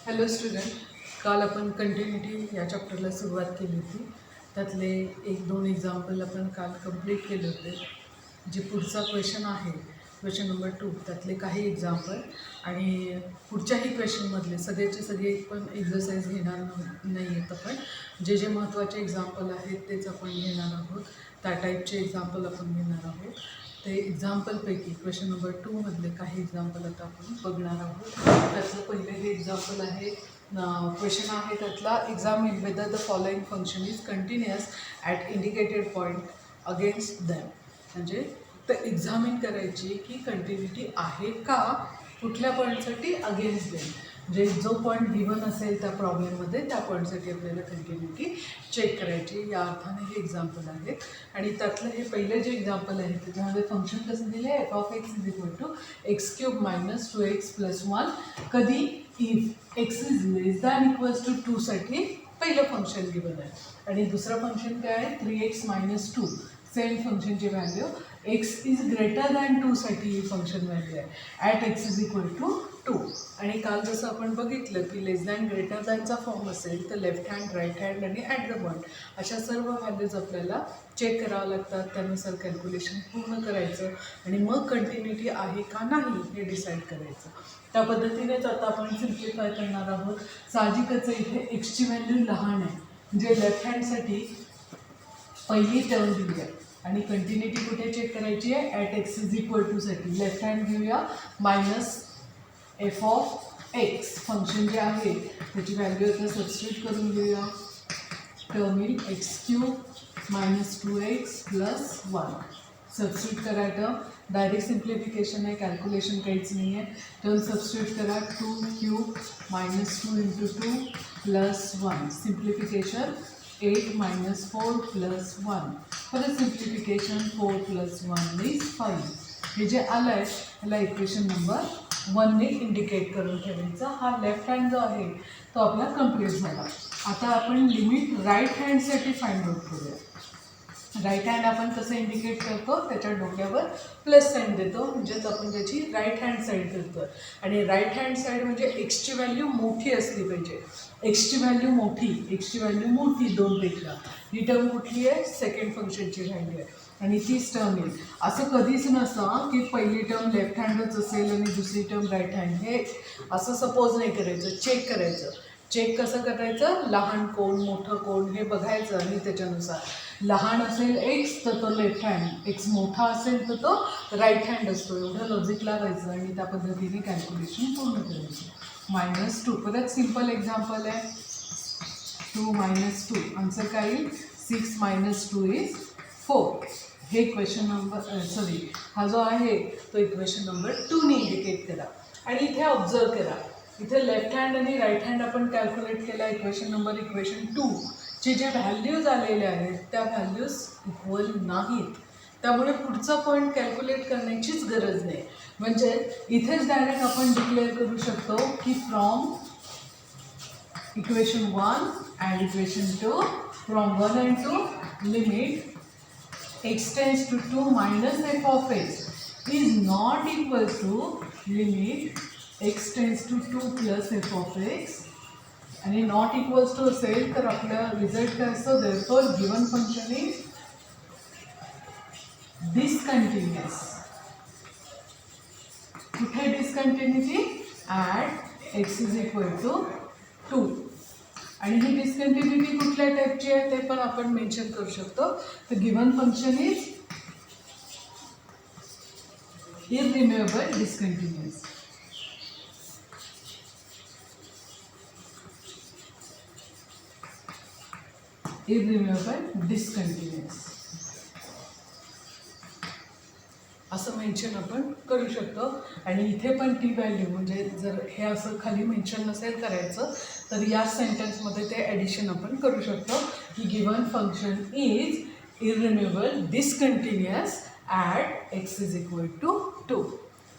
Hello student, काल आपण continuity या चॅप्टरला सुरुवात केली होती. त्यातले 1-2 एक्झाम्पल आपण काल कंप्लीट केले होते. जे पुढचा क्वेश्चन आहे क्वेश्चन नंबर 2 त्यातले काही एक्झाम्पल आणि पुढच्याही क्वेश्चनमधले सगळेचे सगळे पण एक्झरसाइज घेणार नाही आहेत. आपण जे जे महत्त्वाचे एक्झाम्पल आहेत तेच आपण घेणार आहोत. त्या टाईपचे एक्झाम्पल आपण घेणार आहोत. ते एक्झाम्पलपैकी क्वेश्चन नंबर 2मधले काही एक्झाम्पल आता आपण बघणार आहोत. त्यातलं पहिले हे एक्झाम्पल आहे, क्वेश्चन आहे त्यातला, examine whether the following function is continuous at indicated point against them. म्हणजे तर एक्झामिन करायची की कंटिन्युटी आहे का कुठल्या पॉईंटसाठी अगेन्स्ट दॅम. म्हणजे जो पॉईंट गिवन असेल त्या प्रॉब्लेममध्ये त्या पॉईंटसाठी आपल्याला कंटिन्युटी चेक करायची. या अर्थाने हे एक्झाम्पल आहेत. आणि त्यातलं हे पहिलं जे एक्झाम्पल आहे त्याच्यामध्ये फंक्शन कसं दिलं आहे, f(x) = x³ - 2x + 1. कधी if x is less than equals to 2 साठी पहिलं फंक्शन गिवन आहे. आणि दुसरं फंक्शन काय आहे, 3x - 2. सेम फंक्शनची value x is greater than 2 साठी ही फंक्शन व्हॅल्यू आहे ॲट x = 2. आणि काल जसं आपण बघितलं की लेस दॅन ग्रेटर दॅनचा फॉर्म असेल तर लेफ्ट हँड, राईट हँड आणि ॲट द पॉईंट अशा सर्व व्हॅल्यूज आपल्याला चेक करावं लागतात. त्यानुसार कॅल्क्युलेशन पूर्ण करायचं आणि मग कंटिन्युटी आहे का नाही हे डिसाईड करायचं. त्या पद्धतीनेच आता आपण सिम्प्लिफाय करणार आहोत. साहजिकच इथे एक्सची व्हॅल्यू लहान आहे, म्हणजे लेफ्ट हँडसाठी पहिली टर्म दिली आहे आणि कंटिन्युटी कुठे चेक करायची आहे, ॲट x = 2 साठी. लेफ्ट हँड घेऊया, -f(x) फंक्शन जे आहे त्याची व्हॅल्यू आता सबस्टिट्यूट करून घेऊया. टर्म येईल x³ - 2x + 1. सबस्टिट्यूट करा. टर्म डायरेक्ट सिम्प्लिफिकेशन आहे, कॅल्क्युलेशन काहीच नाही आहे. टर्म सबस्टिट्यूट करा. 2³ - 2 × 2 + 1. सिम्प्लिफिकेशन 8 - 4 + 1. परत सिम्प्लिफिकेशन 4 + 1 = 5. हे जे आलं आहे त्याला इक्वेशन नंबर 1ने इंडिकेट करून ठेवायचा. हा लेफ्ट हँड जो आहे तो आपला कंप्लीट झाला. आता आपण लिमिट राईट हँडसाठी फाइंड आउट करूया. राईट हँड आपण कसं इंडिकेट करतो, त्याच्या डोक्यावर प्लस साईन देतो, म्हणजेच आपण त्याची राईट हँड साईड करतो. आणि राईट हँड साईड म्हणजे एक्सची व्हॅल्यू मोठी असली पाहिजे. एक्सची व्हॅल्यू मोठी 2पेक्षा. ही टर्म कुठली आहे, सेकंड फंक्शनची व्हॅल्यू आहे आणि तीच टर्म येईल. असं कधीच नसतं की पहिली टर्म लेफ्ट हँडच असेल आणि दुसरी टर्म राईट हँड. हे असं सपोज नाही करायचं, चेक करायचं. चेक कसं करायचं, लहान कोण मोठं कोण हे बघायचं आणि त्याच्यानुसार लहान असेल एक्स तर तो लेफ्ट हँड, एक्स मोठा असेल तर तो राईट हँड असतो. एवढं लॉजिक लावायचं आणि त्या पद्धतीने कॅल्क्युलेशन पूर्ण करायचं. -2 परत सिम्पल एक्झाम्पल आहे. 2 - 2 आन्सर काय येईल, 6 - 2 = 4. हे क्वेश्चन नंबर हा जो आहे तो इक्वेशन नंबर 2ने इंडिकेट करा. आणि इथे ऑब्झर्व करा, इथे लेफ्ट हँड आणि राईट हँड आपण कॅल्क्युलेट केला. इक्वेशन 2 चे जे व्हॅल्यूज आलेले आहेत त्या व्हॅल्यूज इक्वल नाहीत. त्यामुळे पुढचा पॉईंट कॅल्क्युलेट करण्याचीच गरज नाही. म्हणजे इथेच डायरेक्ट आपण डिक्लेअर करू शकतो की from equation 1 and equation 2, from 1 and 2 limit x tends to 2 - f(x) is not equal to limit x tends to 2 + f(x) आणि नॉट इक्वल्स टू असेल तर आपला रिझल्ट काय असतो, therefore given function is discontinuous. कुठे डिसकंटिन्युटी, ॲट x = 2. आणि ही डिसकंटिन्युटी कुठल्या टाईपची आहे ते पण आपण मेन्शन करू शकतो. तर given function is irremovable discontinuous. Irremovable discontinuous असं मेन्शन आपण करू शकतो. आणि इथे पण टी व्हॅल्यू, म्हणजे जर हे असं खाली मेन्शन नसेल करायचं तर या सेंटेन्समध्ये ते ॲडिशन आपण करू शकतो की given function is irremovable discontinuous at x = 2.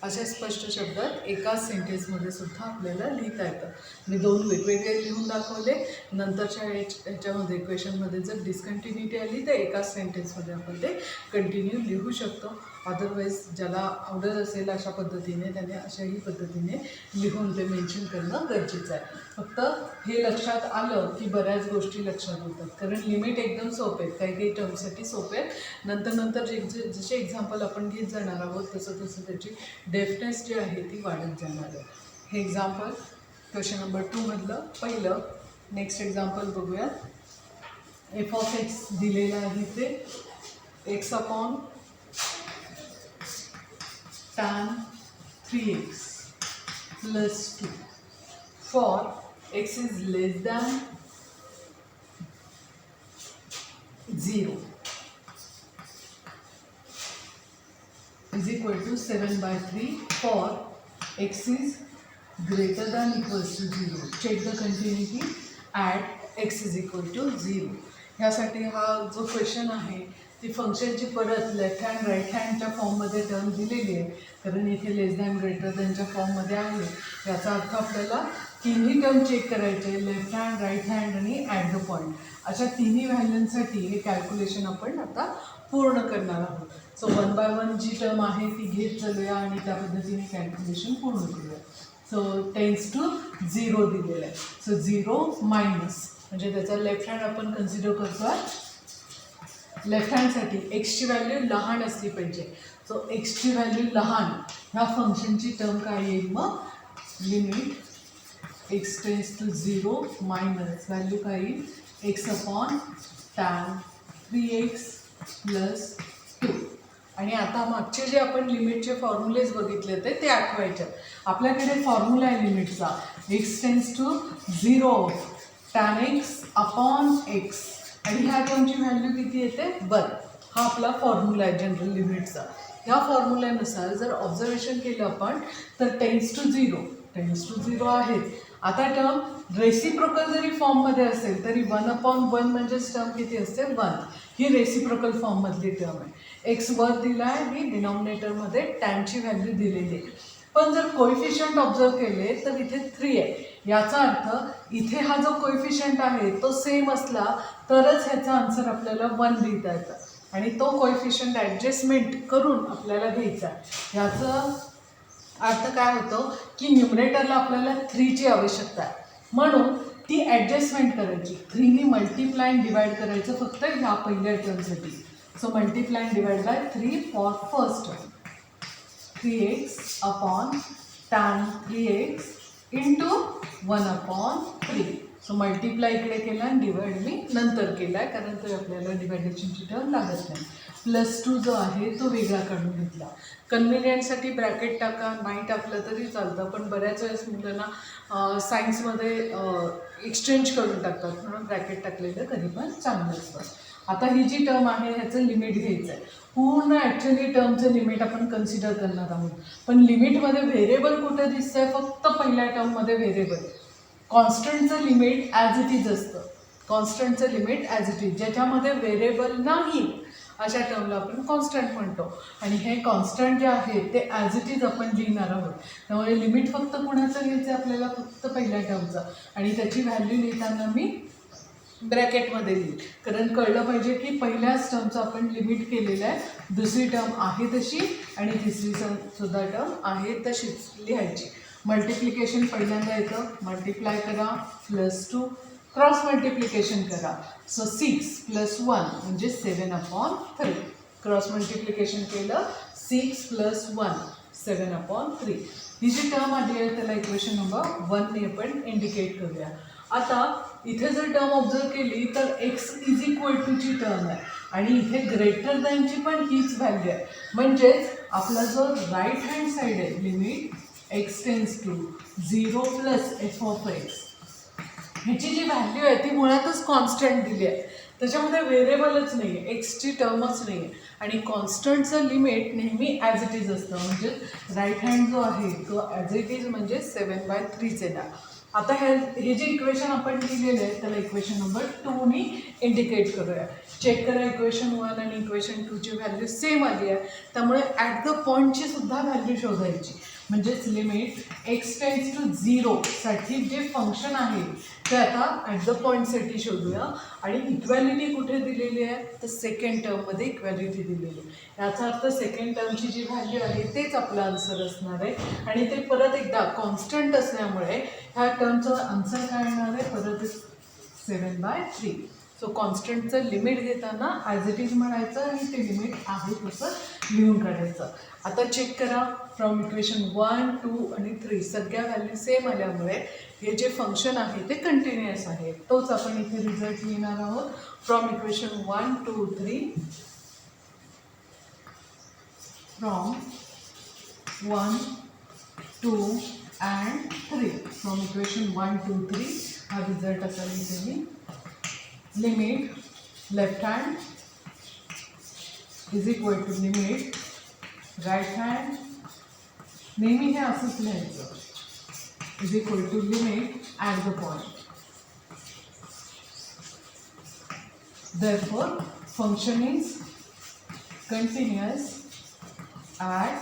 अशा स्पष्ट शब्दात एकाच सेंटेन्समध्ये सुद्धा आपल्याला लिहिता येतं. मी 2 वेगवेगळे लिहून दाखवले. नंतरच्या ह्याच्यामध्ये क्वेश्चनमध्ये जर डिस्कंटिन्युटी आली तर एकाच सेंटेन्समध्ये आपण ते कंटिन्यू लिहू शकतो. अदरवाईज ज्याला आवडत असेल अशा पद्धतीने त्याने अशाही पद्धतीने लिहून ते मेन्शन करणं गरजेचं आहे. फक्त हे लक्षात आलं की बऱ्याच गोष्टी लक्षात होतात, कारण लिमिट एकदम सोपे आहेत, काही काही टर्मसाठी सोपे आहेत. नंतर जसे एक्झाम्पल आपण घेत जाणार आहोत तसं त्याची डेफनेस जी आहे ती वाढत जाणार आहे. हे एक्झाम्पल क्वेश्चन नंबर 2 मधलं पहिलं. नेक्स्ट एक्झाम्पल बघूयात. एफ ऑफ एक्स दिलेलं आहे ते x upon tan 3x plus 2 for x is less than 0 is equal to 7/3 for x is greater than equals to 0. Check the continuity at x is equal to 0. ह्यासाठी हा जो question आहे ती फंक्शनची परत लेफ्ट हँड राईट हँडच्या फॉर्ममध्ये term दिलेली आहे, कारण इथे लेस दॅन ग्रेटर दॅनच्या फॉर्ममध्ये आहे. याचा अर्थ आपल्याला तिन्ही टर्म चेक करायचे, लेफ्ट हँड राईट हँड आणि ॲट द पॉईंट, अशा तिन्ही व्हॅल्यूंसाठी हे कॅल्क्युलेशन आपण आता पूर्ण करणार आहोत. सो 1 बाय 1 जी टर्म आहे ती घेत चालूया आणि त्या पद्धतीने कॅल्क्युलेशन पूर्ण करूया. सो टेन्स टू 0 दिलेलं आहे. सो 0 मायनस म्हणजे त्याचा लेफ्ट हँड आपण कन्सिडर करतो आहे. लेफ्ट हँडसाठी एक्सची व्हॅल्यू लहान असली पाहिजे. सो एक्सची व्हॅल्यू लहान ह्या फंक्शनची टर्म काय येईल मग, limit X tends to 0 minus value काय येईल x upon tan 3x plus 2. आणि आता मागचे जे आपण लिमिटचे फॉर्म्युलेज बघितले होते ते आठवायचे. आपल्याकडे फॉर्म्युला आहे लिमिटचा x tends to 0 tan x upon x आणि ह्या टर्मची व्हॅल्यू किती येते 1. हा आपला फॉर्म्युला आहे जनरल लिमिटचा. ह्या फॉर्म्युल्यानुसार जर ऑब्झर्वेशन केलं आपण तर टेन्स टू 0 आहेत. आता टर्म रेसिप्रोकल जरी फॉर्ममध्ये असेल तरी 1/1 म्हणजेच टर्म किती असते 1. ही रेसिप्रोकल फॉर्ममधली टर्म आहे. एक्स वर दिला आहे, ही डिनॉमिनेटरमध्ये टॅनची व्हॅल्यू दिलेली आहे. पण जर कोएफिशियंट ऑब्झर्व केले तर इथे 3 आहे. याचा अर्थ इथे हा जो कोएफिशियंट आहे तो सेम असला तरच ह्याचा आन्सर आपल्याला 1 लिहिता येतं आणि तो कोएफिशियंट ॲडजस्टमेंट करून आपल्याला घ्यायचा. ह्याचं अर्थ काय होतं की न्यूमरेटरला आपल्याला 3ची आवश्यकता आहे, म्हणून ती ॲडजस्टमेंट करायची. 3ने मल्टिप्लाय अँड डिवाइड करायचं फक्त ह्या पहिल्या टर्मसाठी. So multiply and divide by 3 for first term. 3x upon tan 3x into 1/3. So multiply इकडे केला आणि डिवाइड मी नंतर केला आहे, कारण तर आपल्याला डिवायडेशनची टर्म लागत नाही. प्लस 2 जो आहे तो वेगळा काढून घेतला. कन्व्हिनियंटसाठी ब्रॅकेट टाका, नाही टाकलं तरी चालतं, पण बऱ्याच वेळेस मुलांना सायन्समध्ये एक्सचेंज करून टाकतात, म्हणून ब्रॅकेट टाकलेलं कधी पण चांगलं असतं. आता ही जी टर्म आहे ह्याचं लिमिट घ्यायचं आहे. पूर्ण ॲक्च्युली टर्मचं लिमिट आपण कन्सिडर करणार आहोत, पण लिमिटमध्ये व्हेरिएबल कुठं दिसतं आहे, फक्त पहिल्या टर्ममध्ये व्हेरिएबल. कॉन्स्टंटचं लिमिट ॲज इट इज असतं. कॉन्स्टंटचं लिमिट ॲज इट इज, ज्याच्यामध्ये व्हेरिएबल नाही अशा टर्मला आपण कॉन्स्टंट म्हणतो. आणि हे कॉन्स्टंट जे आहे ते ॲज इट इज आपण लिहिणार आहोत. त्यामुळे लिमिट फक्त कुणाचं घ्यायचं आहे आपल्याला, फक्त पहिल्या टर्मचं, आणि त्याची व्हॅल्यू लिहिताना मी ब्रॅकेटमध्ये लिहिली, कारण कळलं पाहिजे की पहिल्याच टर्मचं आपण लिमिट केलेलं आहे. दुसरी टर्म आहे तशी आणि तिसरी सुद्धा टर्म आहे तशीच लिहायची. मल्टिप्लिकेशन पहिल्यांदा येतं, मल्टिप्लाय करा प्लस 2, क्रॉस मल्टिप्लिकेशन करा. सो 6 प्लस 1 म्हणजे 7/3. क्रॉस मल्टिप्लिकेशन केलं 6 प्लस 1 7/3. ही जी टर्म आली आहे त्याला इक्वेशन नंबर 1ने आपण इंडिकेट करूया. आता इथे जर टर्म ऑब्झर्व केली तर एक्स इज इक्वल टूची टर्म आहे आणि इथे ग्रेटर दॅनची पण हीच व्हॅल्यू आहे. म्हणजेच आपला जो राईट हँड साईड आहे limit X tends to 0 plus F of X, ह्याची जी व्हॅल्यू आहे ती मुळातच कॉन्स्टंट दिली आहे. त्याच्यामध्ये व्हेरिएबलच नाही आहे, एक्सची टर्मच नाही आहे. आणि कॉन्स्टंटचं लिमिट नेहमी ॲज इट इज असतं, म्हणजे राईट हँड जो आहे तो ॲज इट इज म्हणजे 7/3 येणार. आता हे जे इक्वेशन आपण लिहिलेलं आहे त्याला इक्वेशन नंबर 2 इंडिकेट करूया. चेक करा, इक्वेशन 1 आणि इक्वेशन 2ची व्हॅल्यू सेम आली आहे, त्यामुळे ॲट द पॉईंटची सुद्धा व्हॅल्यू शोधायची. म्हणजेच लिमिट एक्स टेन्स टू 0 साठी जे फंक्शन आहे ते आता ॲट द पॉईंटसाठी शोधूया. आणि इक्वॅलिटी कुठे दिलेली आहे तर सेकंड टर्ममध्ये इक्वॅलिटी दिलेली आहे. याचा अर्थ सेकंड टर्मची जी व्हॅल्यू आहे तेच आपलं आन्सर असणार आहे. आणि ते परत एकदा कॉन्स्टंट असल्यामुळे ह्या टर्मचं आन्सर काय येणार आहे परत 7/3. सो कॉन्स्टंटचं लिमिट घेताना ॲज इट इज म्हणायचं आणि ते लिमिट आहे तसं लिहून काढायचं. आता चेक करा फ्रॉम इक्वेशन 1, 2 आणि 3 सगळ्या व्हॅल्यू सेम आल्यामुळे हे जे फंक्शन आहे ते कंटिन्युअस आहे. तोच आपण इथे रिझल्ट लिहिणार आहोत. From equation 1, 2, 3 from 1, 2 and 3 from equation 1, 2, 3 हा रिझल्ट असा लिहिते मी. Limit left hand is equal to limit right hand, नेहमी हे असंच लिहायचं, is equal to limit at the point. therefore function is continuous at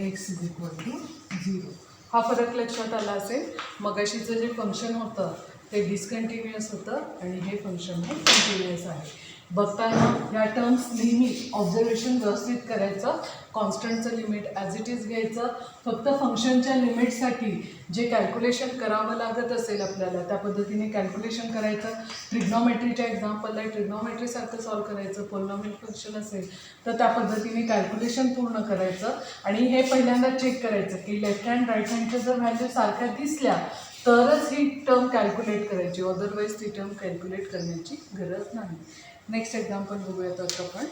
x is equal to 0. हा फरक लक्षात आला असेल. मगाशीचं जे फंक्शन होतं ते डिस्कंटिन्युअस होतं आणि हे फंक्शन हे कंटिन्युअस आहे. बघताना या टर्म्स नेहमी ऑब्झर्वेशन व्यवस्थित करायचं. कॉन्स्टंटचं लिमिट ॲज इट इज घ्यायचं. फक्त फंक्शनच्या लिमिटसाठी जे कॅल्क्युलेशन करावं लागत असेल आपल्याला त्या पद्धतीने कॅल्क्युलेशन करायचं. ट्रिग्नॉमेट्रीच्या एक्झाम्पलला ट्रिग्नॉमेट्रीसारखं सॉल्व करायचं. पॉलिनॉमियल फंक्शन असेल तर त्या पद्धतीने कॅल्क्युलेशन पूर्ण करायचं. आणि हे पहिल्यांदा चेक करायचं की लेफ्ट हँड राईट हँडच्या जर व्हॅल्यू सारख्या दिसल्या तरच ही टर्म कॅल्क्युलेट करायची, अदरवाईज ती टर्म कॅल्क्युलेट करण्याची गरज नाही. नेक्स्ट एक्झाम्पल बघूयात आता आपण.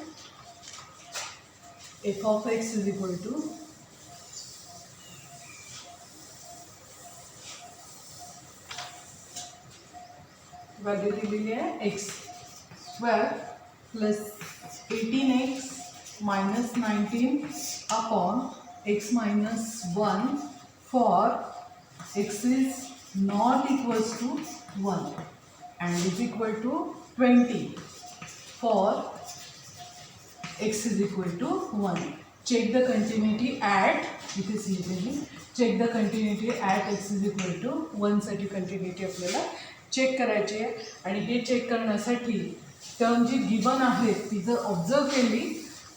F of X is equal to value दिलेली आहे X square plus 18x minus 19 upon X minus 1 for x is not equals to 1 and is equal to 20 for x is equal to 1. Check the continuity at, it is लिहिलेली, check the continuity at x is equal to 1 साठी continuity आपल्याला check करायची आहे. आणि हे check करण्यासाठी term जी given आहे ती जर ऑब्झर्व केली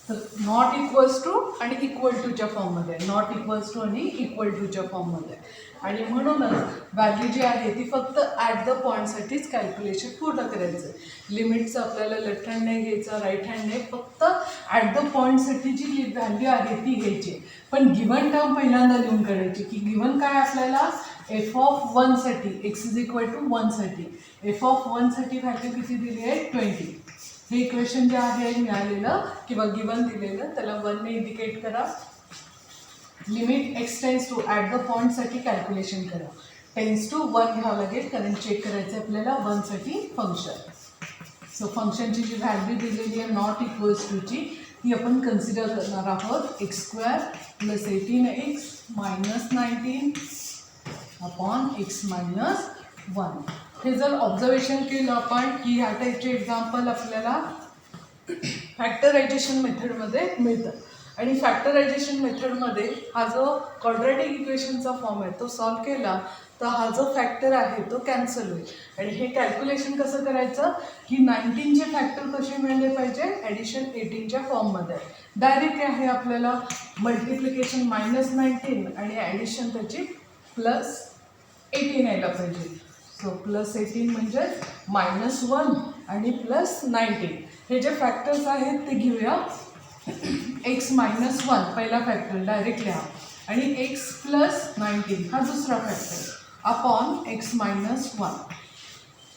तर नॉट इक्वल्स टू आणि इक्वल टूच्या फॉर्ममध्ये, नॉट इक्वल्स टू आणि इक्वल टूच्या फॉर्ममध्ये. आणि म्हणूनच व्हॅल्यू जी आहे ती फक्त ॲट द पॉईंटसाठीच कॅल्क्युलेशन पूर्ण करायचं. लिमिटचं आपल्याला लेफ्ट हँड नाही घ्यायचं, राईट हँड नाही, फक्त ॲट द पॉईंटसाठी जी व्हॅल्यू आहे ती घ्यायची. पण गिवन टर्म पहिल्यांदा लिहून काढायची की गिवन काय आपल्याला एफ ऑफ 1 साठी एक्स इज इक्वल टू 1 साठी एफ ऑफ 1 साठी व्हॅल्यू किती दिली आहे 20. हे इक्वेशन जे आहे मिळालेलं किंवा गिवन दिलेलं त्याला 1 ने इंडिकेट करा. Limit X tends to at the पॉईंटसाठी कॅल्क्युलेशन करा. टेन्स टू 1 घ्यावं लागेल कारण चेक करायचं आपल्याला 1 साठी फंक्शन. सो फंक्शनची जी व्हॅल्यू दिलेली आहे नॉट इक्वल्स टूची ती आपण कन्सिडर करणार आहोत. X square plus 18x minus 19 upon X minus 1. हे जर ऑब्झर्वेशन केलं आपण की ह्या टाईपचे एक्झाम्पल आपल्याला फॅक्टरायझेशन मेथडमध्ये मिळतं. आणि फॅक्टरायझेशन मेथडमध्ये हा जो क्वाड्रॅटिक इक्वेशनचा फॉर्म आहे तो सॉल्व केला तर हा जो फॅक्टर आहे तो कॅन्सल होईल. आणि हे कॅल्क्युलेशन कसं करायचं की 19चे फॅक्टर कसे मिळाले पाहिजे ॲडिशन 18च्या फॉर्ममध्ये. डायरेक्ट आहे आपल्याला मल्टिप्लिकेशन -19 आणि ॲडिशन त्याची +18 यायला पाहिजे. सो +18 म्हणजे -1 आणि +19. हे जे फॅक्टर्स आहेत ते घेऊया. एक्स मायनस 1 पहिला फॅक्टर डायरेक्ट लिहा आणि एक्स प्लस 19 हा दुसरा फॅक्टर अपॉन एक्स मायनस 1.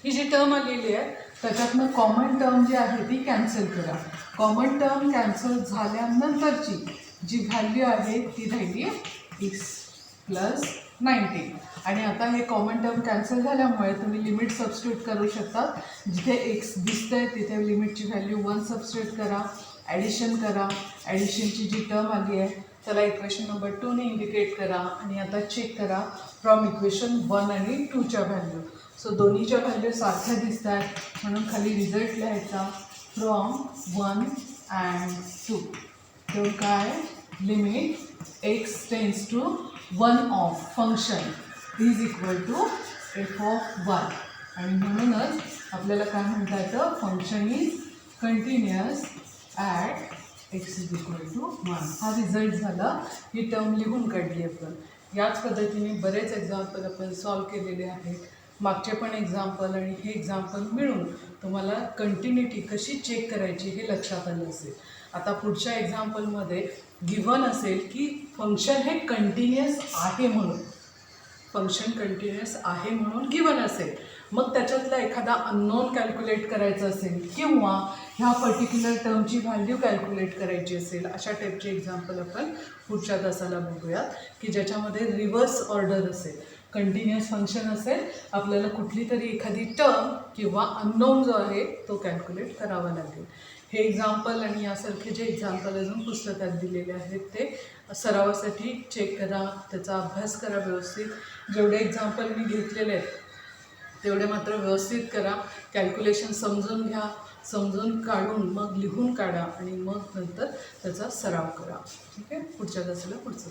ही जी टर्म आलेली आहे त्याच्यातनं कॉमन टर्म जी आहे ती कॅन्सल करा. कॉमन टर्म कॅन्सल झाल्यानंतरची जी व्हॅल्यू आहे ती राहिली एक्स प्लस 19. आणि आता हे कॉमन टर्म कॅन्सल झाल्यामुळे तुम्ही लिमिट सबस्टिट्यूट करू शकता. जिथे एक्स दिसतंय तिथे लिमिटची व्हॅल्यू 1 सबस्टिट्यूट करा, ॲडिशन करा. ॲडिशनची जी टर्म आली आहे त्याला इक्वेशन नंबर 2 ने इंडिकेट करा. आणि आता चेक करा फ्रॉम इक्वेशन 1 आणि 2च्या व्हॅल्यू. सो दोन्हीच्या व्हॅल्यू सारख्या दिसत आहेत म्हणून खाली रिझल्ट लिहायचा फ्रॉम 1 and 2. तर काय limit x tends to 1 of function is equal to F of 1 आणि म्हणूनच आपल्याला काय म्हणता येतं function is continuous at X is equal to 1 हा रिझल्ट झाला. ही टर्म लिहून काढली आपण. याच पद्धतीने बरेच एक्झाम्पल आपण सॉल्व केलेले आहेत. मागचे पण एक्झाम्पल आणि हे एक्झाम्पल मिळून तुम्हाला कंटिन्युटी कशी चेक करायची हे लक्षात आलं असेल. आता पुढच्या एक्झाम्पलमध्ये गिव्हन असेल की फंक्शन हे कंटिन्युअस आहे म्हणून, फंक्शन कंटिन्युअस आहे म्हणून गिव्हन असेल. मग त्याच्यातला एखादा अननोन कॅल्क्युलेट करायचं असेल किंवा ह्या पर्टिक्युलर टर्मची व्हॅल्यू कॅल्क्युलेट करायची असेल, अशा टाईपचे एक्झाम्पल आपण पुढच्या तासाला बघूयात की ज्याच्यामध्ये रिव्हर्स ऑर्डर असेल. कंटिन्युअस फंक्शन असेल, आपल्याला कुठली तरी एखादी टर्म किंवा अननोन जो आहे तो कॅल्क्युलेट करावा लागेल. हे एक्झाम्पल आणि यासारखे जे एक्झाम्पल अजून पुस्तकात दिलेले आहेत ते सरावासाठी चेक करा, त्याचा अभ्यास करा व्यवस्थित. जेवढे एक्झाम्पल मी घेतलेले आहेत तेवढे मात्र व्यवस्थित करा. कॅल्क्युलेशन समजून घ्या, समजून काढून मग लिहून काढा आणि मग नंतर त्याचा सराव करा. ठीक आहे, पुढच्या तासाला पुढचं.